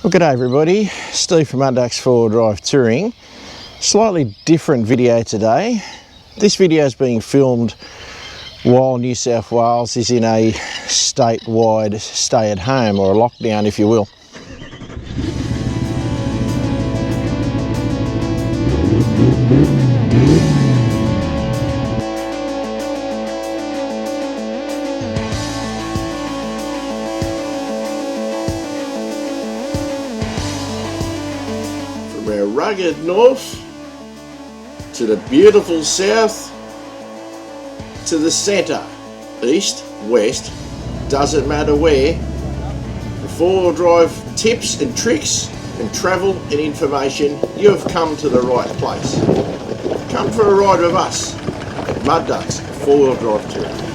Well, g'day everybody, Steve from Unduck's 4-Wheel-Drive Touring. Slightly different video today. This video is being filmed while New South Wales is in a statewide stay-at-home, or a lockdown if you will. From our rugged north to the beautiful south to the centre, east, west, doesn't matter where, the 4-wheel drive tips and tricks and travel and information, you've come to the right place. Come for a ride with us at Mud Ducks 4-Wheel Drive Touring.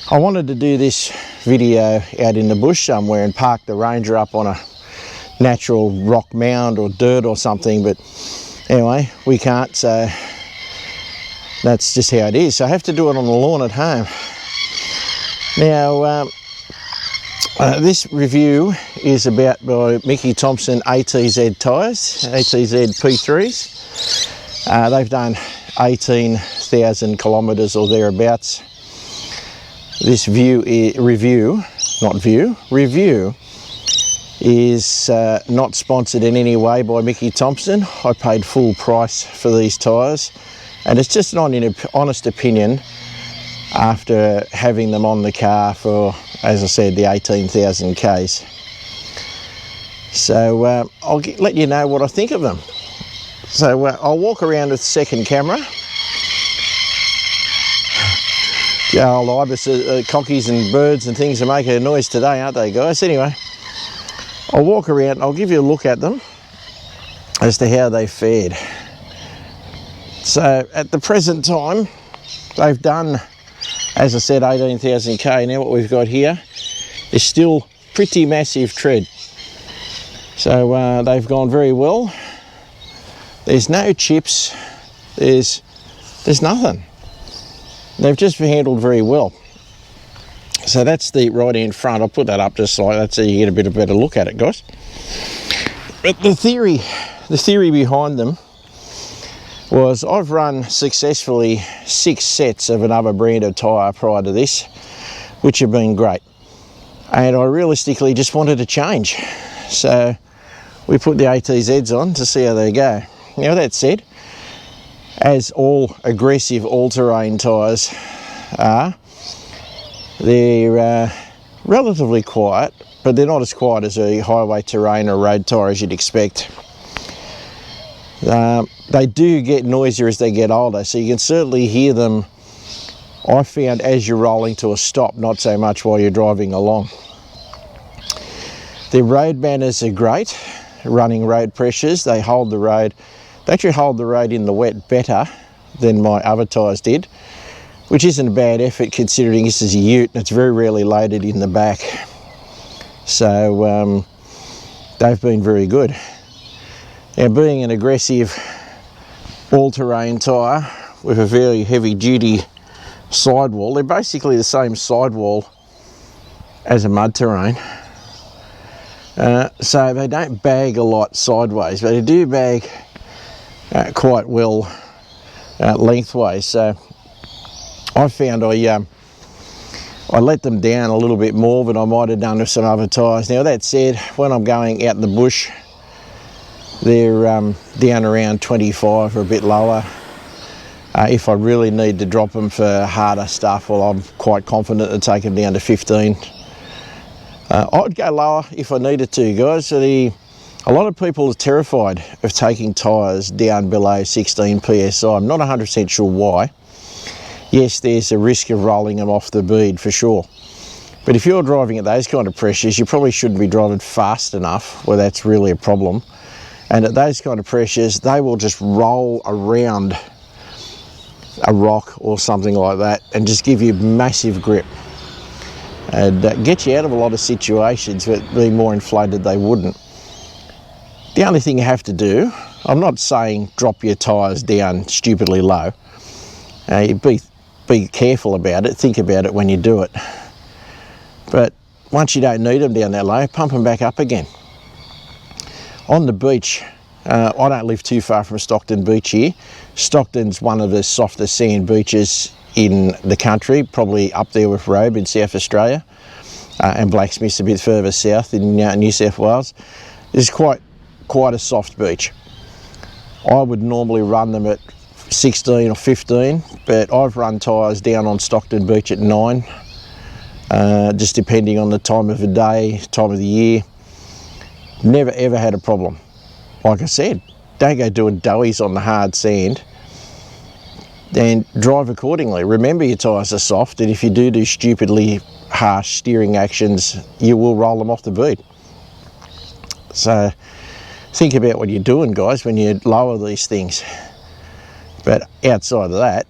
I wanted to do this video out in the bush somewhere and park the Ranger up on a natural rock mound or dirt or something, but anyway, we can't, so that's just how it is. So I have to do it on the lawn at home. Now, this review is about by Mickey Thompson ATZ Tyres, ATZ P3s. They've done 18,000 kilometres or thereabouts. This review is not sponsored in any way by Mickey Thompson. I paid full price for these tyres, and it's just an honest opinion after having them on the car for, as I said, the 18,000 Ks. So I'll let you know what I think of them. So I'll walk around with the second camera. Yeah, old ibis, cockies and birds and things are making a noise today, aren't they, guys? Anyway, I'll walk around and I'll give you a look at them as to how they fared. So at the present time, they've done, as I said, 18,000 K. Now what we've got here is still pretty massive tread. So they've gone very well. There's no chips, there's nothing. They've just been handled very well. So that's the right hand front. I'll put that up just like that so you get a bit of a better look at it, guys. But the theory behind them was I've run successfully 6 sets of another brand of tyre prior to this, which have been great. And I realistically just wanted to change. So we put the ATZs on to see how they go. Now that said, as all aggressive all-terrain tyres are, they're relatively quiet, but they're not as quiet as a highway terrain or road tyre as you'd expect. They do get noisier as they get older, so you can certainly hear them, I found, as you're rolling to a stop, not so much while you're driving along. Their road manners are great, running road pressures. They hold the road. They actually hold the road in the wet better than my other tyres did, which isn't a bad effort considering this is a ute and it's very rarely loaded in the back. So they've been very good. Now, being an aggressive all-terrain tyre with a very heavy-duty sidewall, they're basically the same sidewall as a mud terrain. So they don't bag a lot sideways, but they do bag quite well lengthways. So I found I let them down a little bit more than I might have done with some other tyres. Now that said, when I'm going out in the bush, they're down around 25 or a bit lower. If I really need to drop them for harder stuff, well, I'm quite confident to take them down to 15. I'd go lower if I needed to, guys. So a lot of people are terrified of taking tyres down below 16 PSI. I'm not 100% sure why. Yes, there's a risk of rolling them off the bead for sure. But if you're driving at those kind of pressures, you probably shouldn't be driving fast enough where that's really a problem. And at those kind of pressures, they will just roll around a rock or something like that and just give you massive grip. And get you out of a lot of situations that being more inflated they wouldn't. The only thing you have to do, I'm not saying drop your tyres down stupidly low. Be careful about it, think about it when you do it. But once you don't need them down that low, pump them back up again. On the beach, I don't live too far from Stockton Beach here. Stockton's one of the softest sand beaches in the country, probably up there with Robe in South Australia, and Blacksmith's a bit further south in New South Wales. It's quite a soft beach. I would normally run them at 16 or 15, but I've run tyres down on Stockton Beach at 9, just depending on the time of the day, time of the year. Never ever had a problem. Like I said, don't go doing doughies on the hard sand, and drive accordingly. Remember your tyres are soft, and if you do stupidly harsh steering actions, you will roll them off the bead. So think about what you're doing, guys, when you lower these things. But outside of that,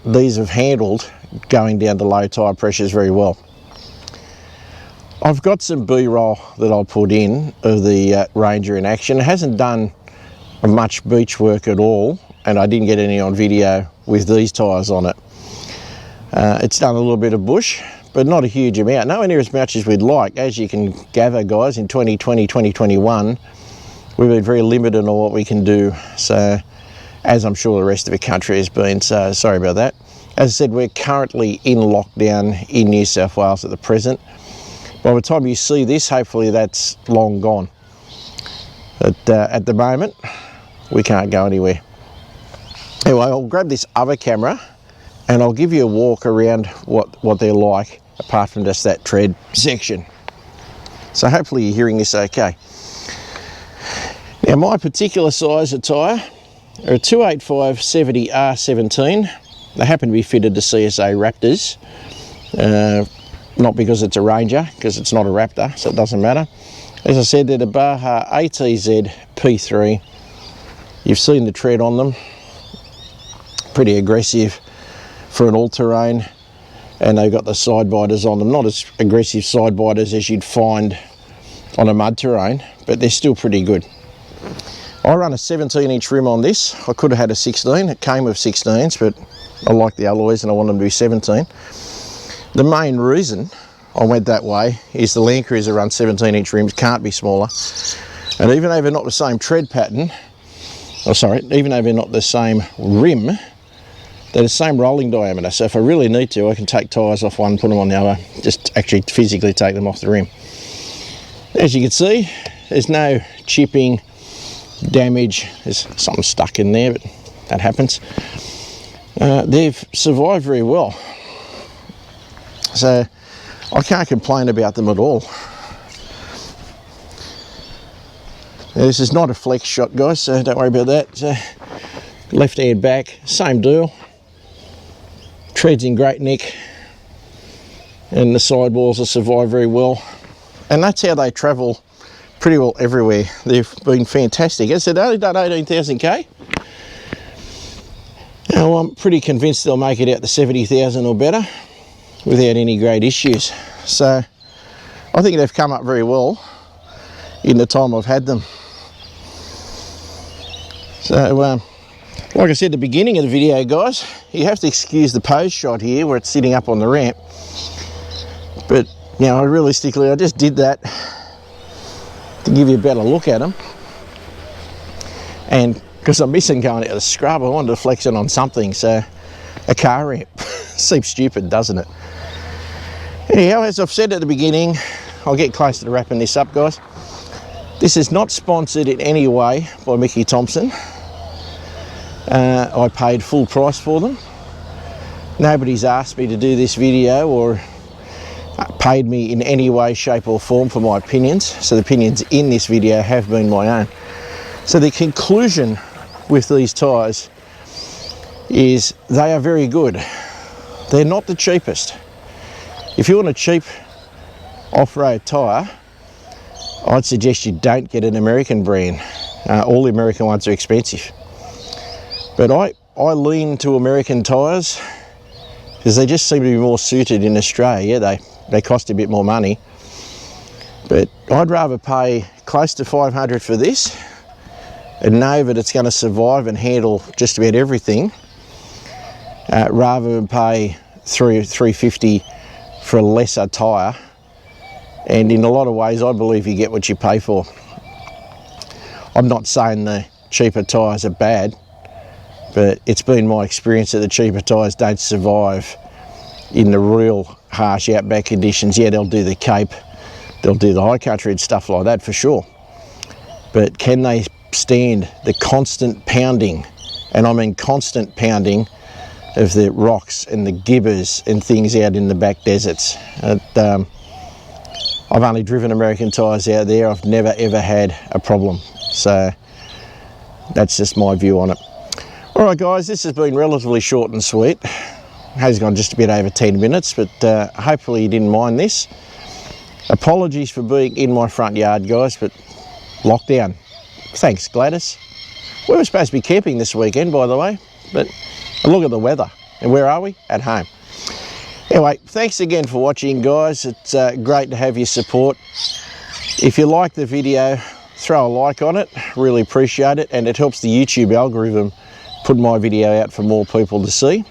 these have handled going down to low tyre pressures very well. I've got some B-roll that I'll put in of the Ranger in action. It hasn't done much beach work at all, and I didn't get any on video with these tyres on it. It's done a little bit of bush, but not a huge amount. Nowhere near as much as we'd like. As you can gather, guys, in 2020, 2021, we've been very limited on what we can do. So, as I'm sure the rest of the country has been, so sorry about that. As I said, we're currently in lockdown in New South Wales at the present. By the time you see this, hopefully that's long gone. But at the moment, we can't go anywhere. Anyway, I'll grab this other camera and I'll give you a walk around what they're like, apart from just that tread section. So hopefully you're hearing this okay. Now, my particular size of tyre are a 285/70 R17. They happen to be fitted to CSA Raptors, not because it's a Ranger, because it's not a Raptor, so it doesn't matter. As I said, they're the Baja ATZ P3. You've seen the tread on them. Pretty aggressive for an all-terrain, and they've got the side biters on them. Not as aggressive side biters as you'd find on a mud terrain, but they're still pretty good. I run a 17-inch rim on this. I could have had a 16. It came with 16s, but I like the alloys and I want them to be 17. The main reason I went that way is the Land Cruiser runs 17-inch rims, can't be smaller. And even though they're not the same tread pattern, even though they're not the same rim, they're the same rolling diameter. So if I really need to, I can take tyres off one, put them on the other, just actually physically take them off the rim. As you can see, there's no chipping, damage. There's something stuck in there, but that happens. They've survived very well, so I can't complain about them at all. Now, this is not a flex shot, guys, so don't worry about that. So, left hand back, same deal. Treads in great nick, and the sidewalls have survived very well, and that's how they travel pretty well everywhere. They've been fantastic. As I said, only done 18,000k. Now, I'm pretty convinced they'll make it out to 70,000 or better without any great issues. So I think they've come up very well in the time I've had them. So like I said at the beginning of the video, guys, you have to excuse the pose shot here where it's sitting up on the ramp, but you know, realistically I just did that to give you a better look at them. And because I'm missing going out of the scrub, I wanted to flex it on something, so a car ramp. Seems stupid, doesn't it? Anyhow, as I've said at the beginning, I'll get close to wrapping this up, guys. This is not sponsored in any way by Mickey Thompson. I paid full price for them. Nobody's asked me to do this video or paid me in any way, shape or form for my opinions. So the opinions in this video have been my own. So the conclusion with these tyres is they are very good. They're not the cheapest. If you want a cheap off-road tyre, I'd suggest you don't get an American brand. All the American ones are expensive. But I lean to American tyres because they just seem to be more suited in Australia. They cost a bit more money. But I'd rather pay close to $500 for this and know that it's going to survive and handle just about everything, rather than pay $350 for a lesser tyre. And in a lot of ways, I believe you get what you pay for. I'm not saying the cheaper tyres are bad, but it's been my experience that the cheaper tyres don't survive in the real harsh outback conditions. Yeah, they'll do the Cape, they'll do the high country and stuff like that for sure. But can they stand the constant pounding, and I mean constant pounding, of the rocks and the gibbers and things out in the back deserts? I've only driven American tyres out there. I've never ever had a problem. So that's just my view on it. All right, guys, this has been relatively short and sweet. Has gone just a bit over 10 minutes, but hopefully you didn't mind this. Apologies for being in my front yard, guys, but lockdown. Thanks, Gladys. We were supposed to be camping this weekend, by the way, but look at the weather. And where are we? At home. Anyway, thanks again for watching, guys. It's great to have your support. If you like the video, throw a like on it. Really appreciate it. And it helps the YouTube algorithm put my video out for more people to see.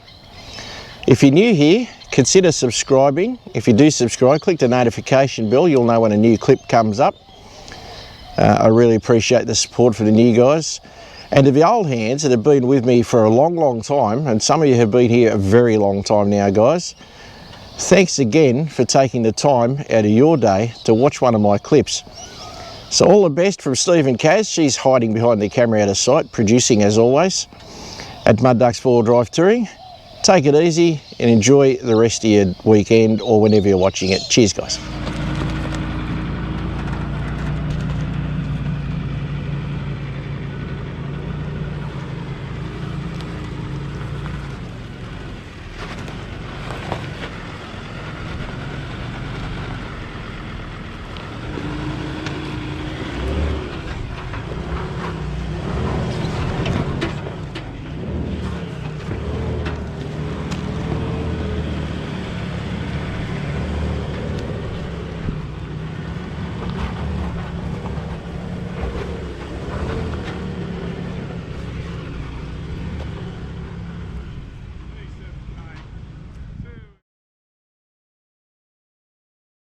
If you're new here, consider subscribing. If you do subscribe, click the notification bell. You'll know when a new clip comes up. I really appreciate the support for the new guys. And to the old hands that have been with me for a long, long time, and some of you have been here a very long time now, guys, thanks again for taking the time out of your day to watch one of my clips. So all the best from Steve Kaz. She's hiding behind the camera out of sight, producing as always, at Mud Ducks 4 Drive Touring. Take it easy and enjoy the rest of your weekend or whenever you're watching it. Cheers, guys.